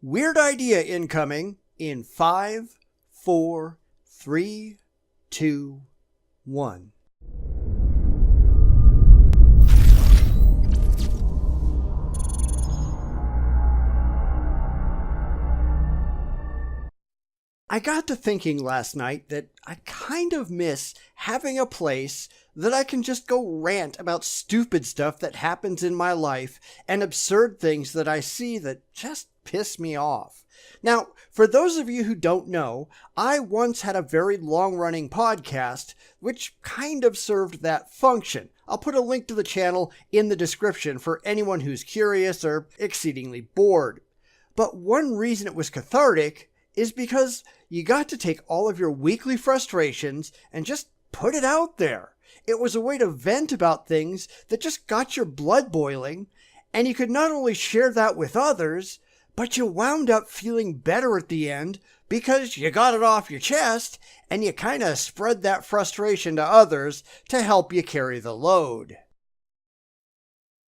Weird idea incoming in 5, 4, 3, 2, 1. I got to thinking last night that I kind of miss having a place that I can just go rant about stupid stuff that happens in my life and absurd things that I see that just piss me off. Now, for those of you who don't know, I once had a very long-running podcast which kind of served that function. I'll put a link to the channel in the description for anyone who's curious or exceedingly bored. But one reason it was cathartic is because you got to take all of your weekly frustrations and just put it out there. It was a way to vent about things that just got your blood boiling, and you could not only share that with others, but you wound up feeling better at the end because you got it off your chest and you kind of spread that frustration to others to help you carry the load.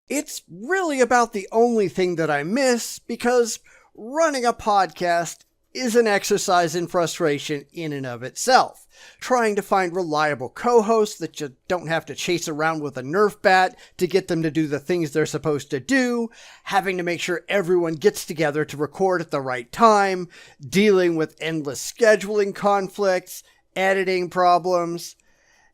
It's really about the only thing that I miss because running a podcast is an exercise in frustration in and of itself. Trying to find reliable co-hosts that you don't have to chase around with a Nerf bat to get them to do the things they're supposed to do, having to make sure everyone gets together to record at the right time, dealing with endless scheduling conflicts, editing problems.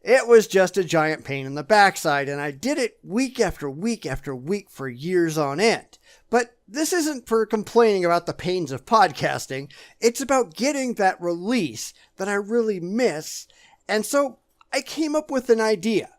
It was just a giant pain in the backside, and I did it week after week after week for years on end. But this isn't for complaining about the pains of podcasting. It's about getting that release that I really miss. And so I came up with an idea.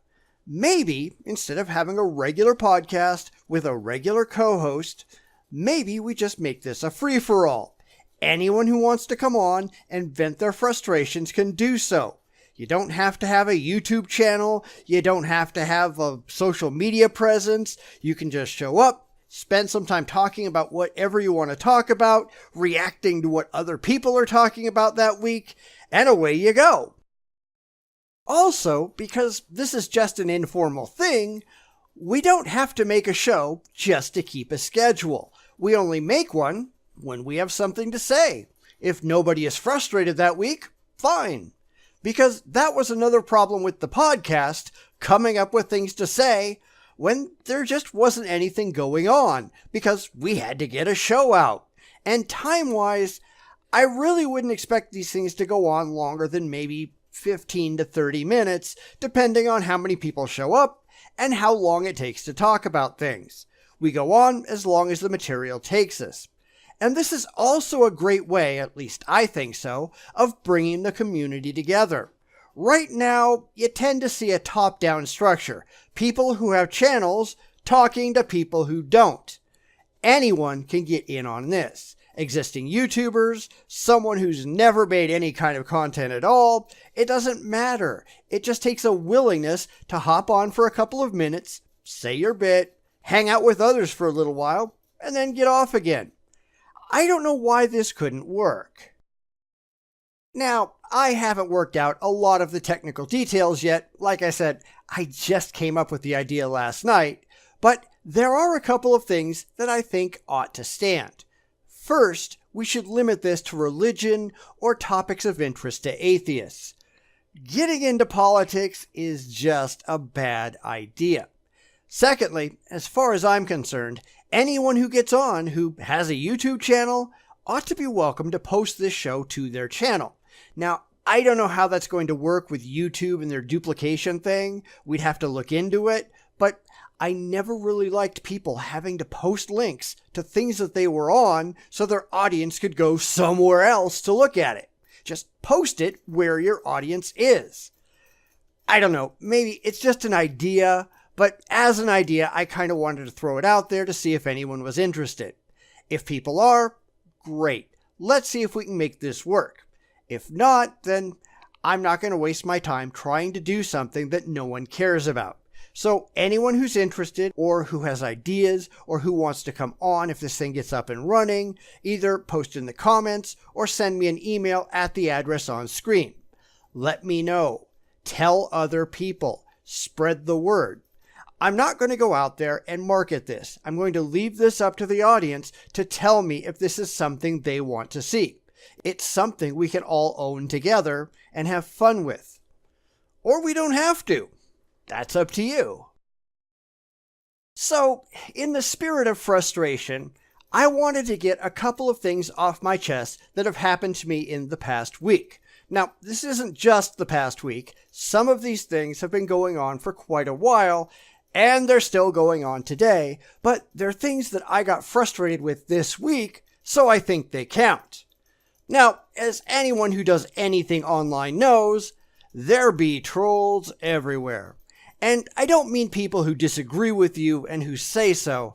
Maybe instead of having a regular podcast with a regular co-host, maybe we just make this a free-for-all. Anyone who wants to come on and vent their frustrations can do so. You don't have to have a YouTube channel. You don't have to have a social media presence. You can just show up, spend some time talking about whatever you want to talk about, reacting to what other people are talking about that week, and away you go. Also, because this is just an informal thing, we don't have to make a show just to keep a schedule. We only make one when we have something to say. If nobody is frustrated that week, fine. Because that was another problem with the podcast, coming up with things to say when there just wasn't anything going on, because we had to get a show out. And time-wise, I really wouldn't expect these things to go on longer than maybe 15 to 30 minutes, depending on how many people show up and how long it takes to talk about things. We go on as long as the material takes us. And this is also a great way, at least I think so, of bringing the community together. Right now, you tend to see a top-down structure. People who have channels talking to people who don't. Anyone can get in on this. Existing YouTubers, someone who's never made any kind of content at all, it doesn't matter. It just takes a willingness to hop on for a couple of minutes, say your bit, hang out with others for a little while, and then get off again. I don't know why this couldn't work. Now, I haven't worked out a lot of the technical details yet. Like I said, I just came up with the idea last night, but there are a couple of things that I think ought to stand. First, we should limit this to religion or topics of interest to atheists. Getting into politics is just a bad idea. Secondly, as far as I'm concerned, anyone who gets on who has a YouTube channel ought to be welcome to post this show to their channel. Now, I don't know how that's going to work with YouTube and their duplication thing. We'd have to look into it, but I never really liked people having to post links to things that they were on so their audience could go somewhere else to look at it. Just post it where your audience is. I don't know, maybe it's just an idea, but as an idea, I kind of wanted to throw it out there to see if anyone was interested. If people are, great. Let's see if we can make this work. If not, then I'm not going to waste my time trying to do something that no one cares about. So anyone who's interested or who has ideas or who wants to come on if this thing gets up and running, either post in the comments or send me an email at the address on screen. Let me know. Tell other people. Spread the word. I'm not going to go out there and market this. I'm going to leave this up to the audience to tell me if this is something they want to see. It's something we can all own together and have fun with. Or we don't have to. That's up to you. So, in the spirit of frustration, I wanted to get a couple of things off my chest that have happened to me in the past week. Now, this isn't just the past week. Some of these things have been going on for quite a while, and they're still going on today, but they're things that I got frustrated with this week, so I think they count. Now, as anyone who does anything online knows, there be trolls everywhere. And I don't mean people who disagree with you and who say so.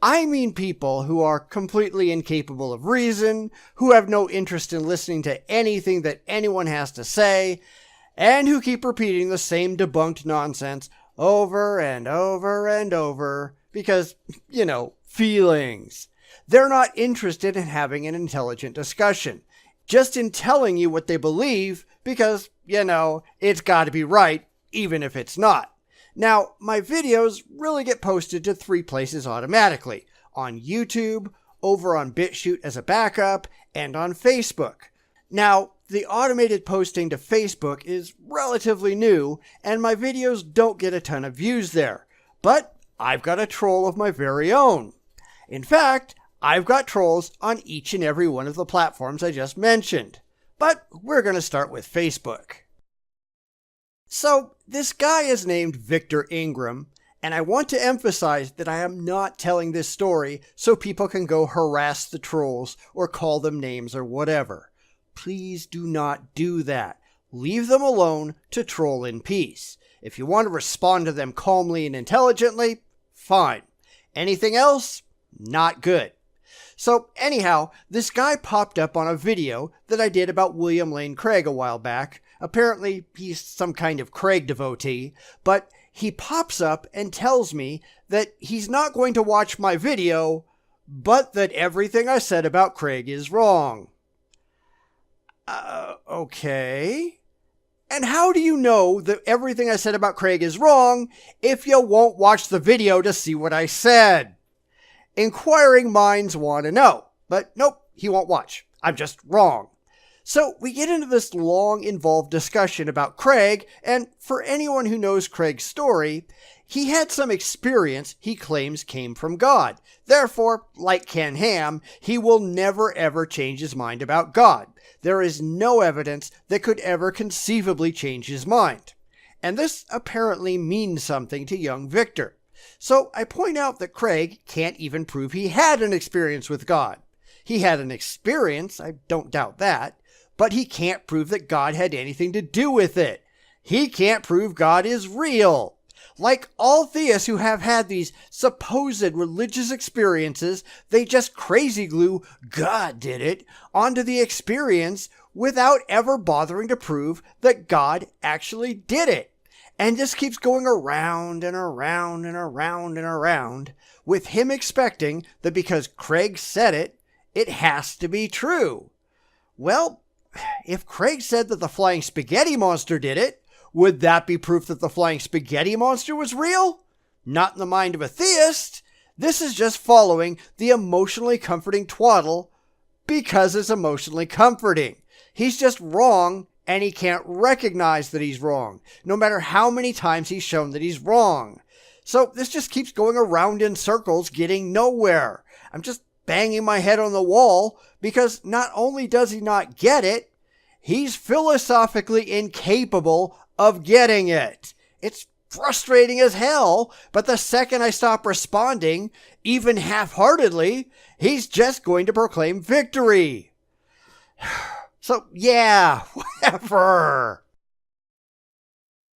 I mean people who are completely incapable of reason, who have no interest in listening to anything that anyone has to say, and who keep repeating the same debunked nonsense over and over and over because, feelings. They're not interested in having an intelligent discussion, just in telling you what they believe because, it's got to be right, even if it's not. Now, my videos really get posted to 3 places automatically: on YouTube, over on BitChute as a backup, and on Facebook. Now, the automated posting to Facebook is relatively new, and my videos don't get a ton of views there. But I've got a troll of my very own. In fact, I've got trolls on each and every one of the platforms I just mentioned. But we're going to start with Facebook. So, this guy is named Victor Ingram, and I want to emphasize that I am not telling this story so people can go harass the trolls or call them names or whatever. Please do not do that. Leave them alone to troll in peace. If you want to respond to them calmly and intelligently, fine. Anything else? Not good. So anyhow, this guy popped up on a video that I did about William Lane Craig a while back. Apparently, he's some kind of Craig devotee, but he pops up and tells me that he's not going to watch my video, but that everything I said about Craig is wrong. Okay. And how do you know that everything I said about Craig is wrong if you won't watch the video to see what I said? Inquiring minds want to know, but nope, he won't watch. I'm just wrong. So we get into this long, involved discussion about Craig, and for anyone who knows Craig's story, he had some experience he claims came from God. Therefore, like Ken Ham, he will never ever change his mind about God. There is no evidence that could ever conceivably change his mind. And this apparently means something to young Victor. So I point out that Craig can't even prove he had an experience with God. He had an experience, I don't doubt that, but he can't prove that God had anything to do with it. He can't prove God is real. Like all theists who have had these supposed religious experiences, they just crazy glue "God did it" onto the experience without ever bothering to prove that God actually did it. And this keeps going around and around and around and around, with him expecting that because Craig said it, it has to be true. Well, if Craig said that the flying spaghetti monster did it, would that be proof that the flying spaghetti monster was real? Not in the mind of a theist. This is just following the emotionally comforting twaddle because it's emotionally comforting. He's just wrong, and he can't recognize that he's wrong, no matter how many times he's shown that he's wrong. So this just keeps going around in circles, getting nowhere. I'm just banging my head on the wall because not only does he not get it, he's philosophically incapable of getting it. It's frustrating as hell, but the second I stop responding, even half-heartedly, he's just going to proclaim victory. So, yeah, whatever.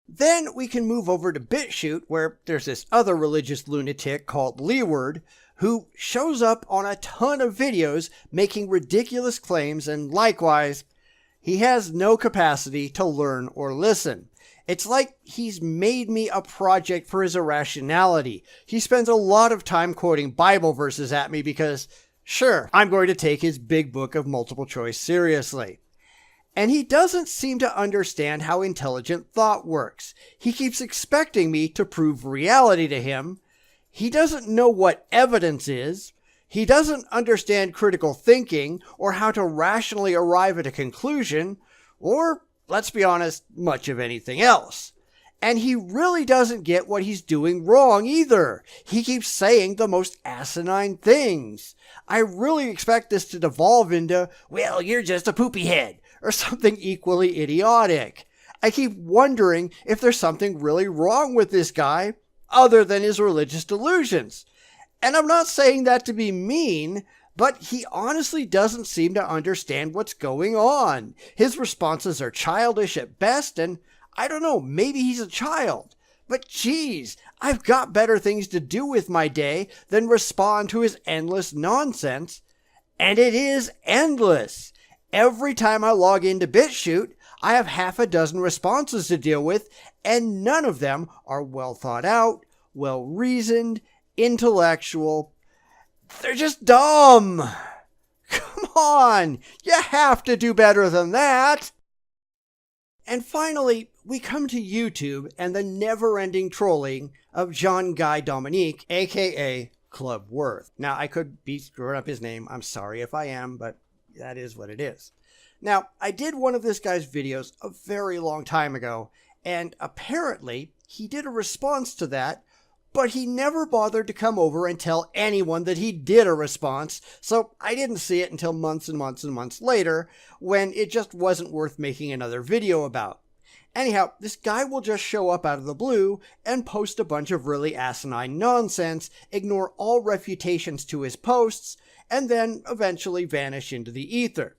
Then we can move over to BitChute, where there's this other religious lunatic called Leeward, who shows up on a ton of videos making ridiculous claims, and likewise, he has no capacity to learn or listen. It's like he's made me a project for his irrationality. He spends a lot of time quoting Bible verses at me because, sure, I'm going to take his big book of multiple choice seriously. And he doesn't seem to understand how intelligent thought works. He keeps expecting me to prove reality to him. He doesn't know what evidence is. He doesn't understand critical thinking or how to rationally arrive at a conclusion, or, let's be honest, much of anything else. And he really doesn't get what he's doing wrong either. He keeps saying the most asinine things. I really expect this to devolve into, well, you're just a poopy head, or something equally idiotic. I keep wondering if there's something really wrong with this guy other than his religious delusions. And I'm not saying that to be mean, but he honestly doesn't seem to understand what's going on. His responses are childish at best, and I don't know, maybe he's a child. But geez, I've got better things to do with my day than respond to his endless nonsense. And it is endless. Every time I log into BitChute, I have half a dozen responses to deal with, and none of them are well thought out, well reasoned, intellectual. They're just dumb. Come on, you have to do better than that. And finally, we come to YouTube and the never-ending trolling of Jean Guy Dominique, aka Club Worth. Now, I could be screwing up his name. I'm sorry if I am, but that is what it is. Now, I did one of this guy's videos a very long time ago, and apparently he did a response to that, but he never bothered to come over and tell anyone that he did a response, so I didn't see it until months and months and months later, when it just wasn't worth making another video about. Anyhow, this guy will just show up out of the blue and post a bunch of really asinine nonsense, ignore all refutations to his posts, and then eventually vanish into the ether.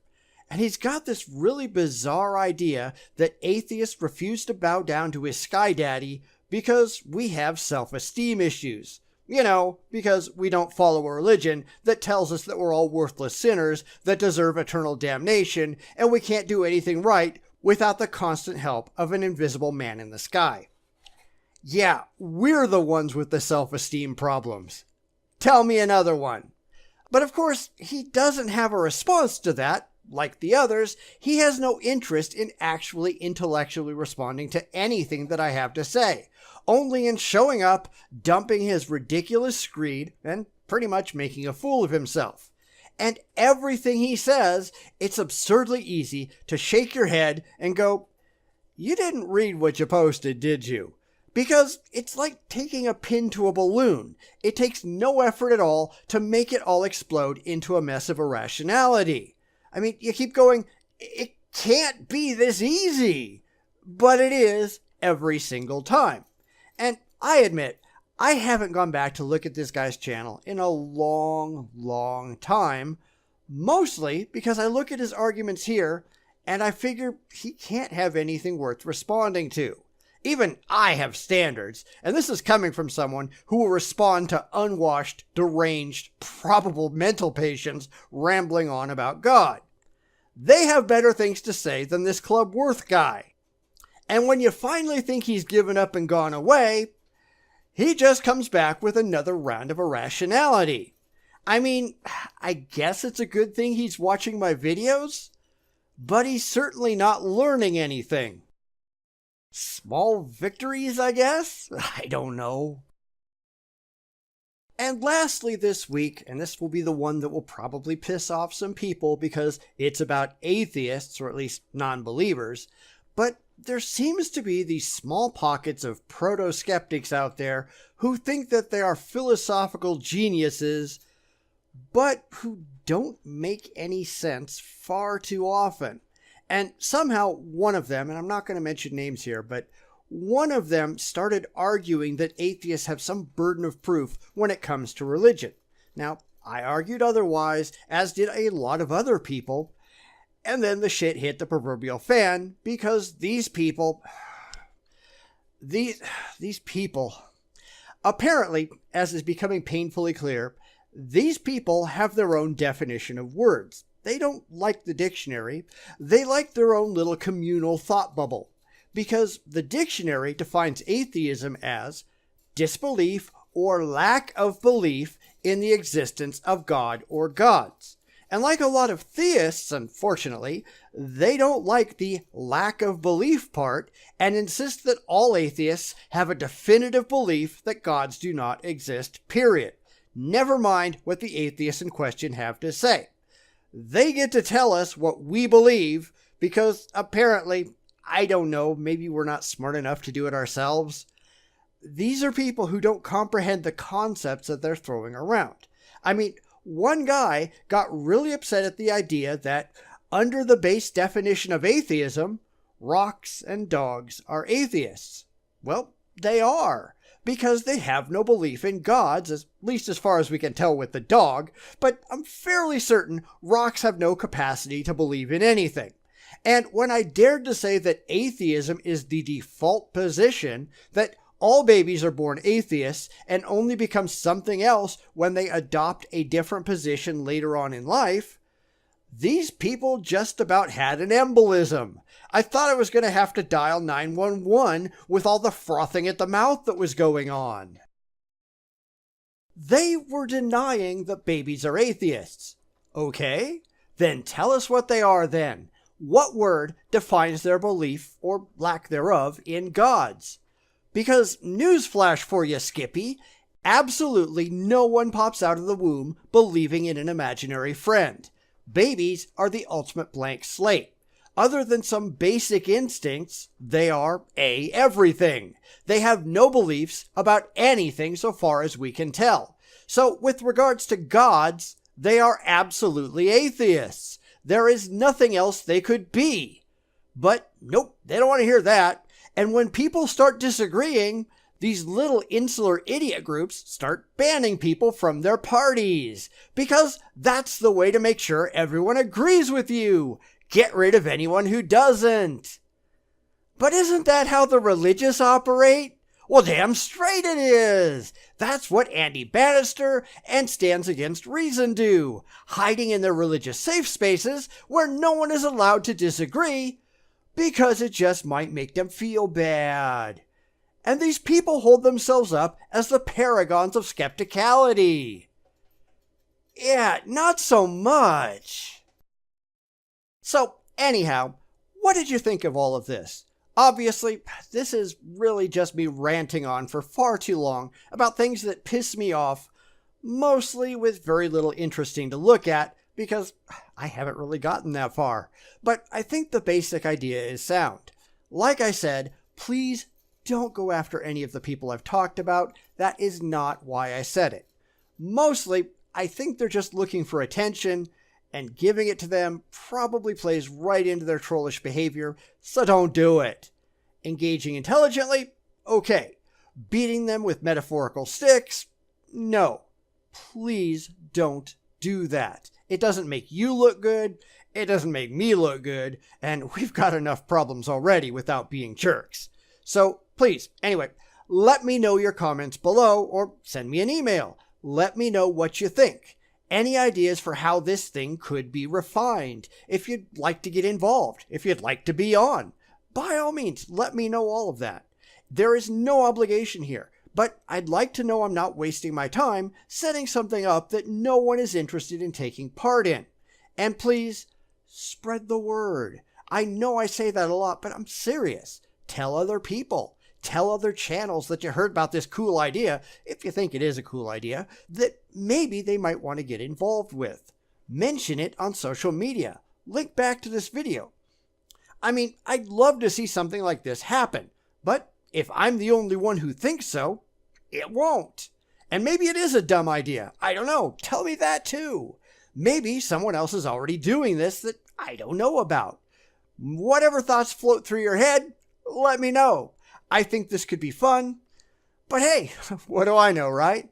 And he's got this really bizarre idea that atheists refuse to bow down to his sky daddy because we have self-esteem issues. You know, because we don't follow a religion that tells us that we're all worthless sinners that deserve eternal damnation, and we can't do anything right without the constant help of an invisible man in the sky. Yeah, we're the ones with the self-esteem problems. Tell me another one. But of course, he doesn't have a response to that. Like the others, he has no interest in actually intellectually responding to anything that I have to say, only in showing up, dumping his ridiculous screed, and pretty much making a fool of himself. And everything he says, it's absurdly easy to shake your head and go, you didn't read what you posted, did you? Because it's like taking a pin to a balloon. It takes no effort at all to make it all explode into a mess of irrationality. I mean, you keep going, it can't be this easy. But it is every single time. And I admit, I haven't gone back to look at this guy's channel in a long, long time. Mostly because I look at his arguments here and I figure he can't have anything worth responding to. Even I have standards, and this is coming from someone who will respond to unwashed, deranged, probable mental patients rambling on about God. They have better things to say than this Club Worth guy. And when you finally think he's given up and gone away, he just comes back with another round of irrationality. I mean, I guess it's a good thing he's watching my videos, but he's certainly not learning anything. Small victories, I guess? I don't know. And lastly this week, and this will be the one that will probably piss off some people because it's about atheists, or at least non-believers, but there seems to be these small pockets of proto-skeptics out there who think that they are philosophical geniuses, but who don't make any sense far too often. And somehow one of them, and I'm not going to mention names here, but one of them started arguing that atheists have some burden of proof when it comes to religion. Now, I argued otherwise, as did a lot of other people, and then the shit hit the proverbial fan because these people, apparently, as is becoming painfully clear, these people have their own definition of words. They don't like the dictionary. They like their own little communal thought bubble. Because the dictionary defines atheism as disbelief or lack of belief in the existence of God or gods. And like a lot of theists, unfortunately, they don't like the lack of belief part and insist that all atheists have a definitive belief that gods do not exist, period. Never mind what the atheists in question have to say. They get to tell us what we believe because apparently, I don't know, maybe we're not smart enough to do it ourselves. These are people who don't comprehend the concepts that they're throwing around. I mean, one guy got really upset at the idea that under the base definition of atheism, rocks and dogs are atheists. Well, they are, because they have no belief in gods, at least as far as we can tell with the dog, but I'm fairly certain rocks have no capacity to believe in anything. And when I dared to say that atheism is the default position, that all babies are born atheists and only become something else when they adopt a different position later on in life, these people just about had an embolism. I thought I was going to have to dial 911 with all the frothing at the mouth that was going on. They were denying that babies are atheists. Okay, then tell us what they are then. What word defines their belief, or lack thereof, in gods? Because, newsflash for you, Skippy, absolutely no one pops out of the womb believing in an imaginary friend. Babies are the ultimate blank slate. Other than some basic instincts, they are everything. They have no beliefs about anything so far as we can tell. So, with regards to gods, they are absolutely atheists. There is nothing else they could be. But, nope, they don't want to hear that. And when people start disagreeing, these little insular idiot groups start banning people from their parties. Because that's the way to make sure everyone agrees with you. Get rid of anyone who doesn't. But isn't that how the religious operate? Well, damn straight it is. That's what Andy Bannister and Stands Against Reason do. Hiding in their religious safe spaces where no one is allowed to disagree, because it just might make them feel bad. And these people hold themselves up as the paragons of skepticality. Yeah, not so much. So, anyhow, what did you think of all of this? Obviously, this is really just me ranting on for far too long about things that piss me off, mostly with very little interesting to look at, because I haven't really gotten that far. But I think the basic idea is sound. Like I said, please don't go after any of the people I've talked about. That is not why I said it. Mostly, I think they're just looking for attention, and giving it to them probably plays right into their trollish behavior, so don't do it. Engaging intelligently? Okay. Beating them with metaphorical sticks? No. Please don't do that. It doesn't make you look good, it doesn't make me look good, and we've got enough problems already without being jerks. So, please, anyway, let me know your comments below, or send me an email. Let me know what you think. Any ideas for how this thing could be refined? If you'd like to get involved, if you'd like to be on, by all means, let me know all of that. There is no obligation here, but I'd like to know I'm not wasting my time setting something up that no one is interested in taking part in. And please, spread the word. I know I say that a lot, but I'm serious. Tell other people. Tell other channels that you heard about this cool idea, if you think it is a cool idea, that maybe they might want to get involved with. Mention it on social media. Link back to this video. I mean, I'd love to see something like this happen, but if I'm the only one who thinks so, it won't. And maybe it is a dumb idea. I don't know. Tell me that too. Maybe someone else is already doing this that I don't know about. Whatever thoughts float through your head, let me know. I think this could be fun, but hey, what do I know, right?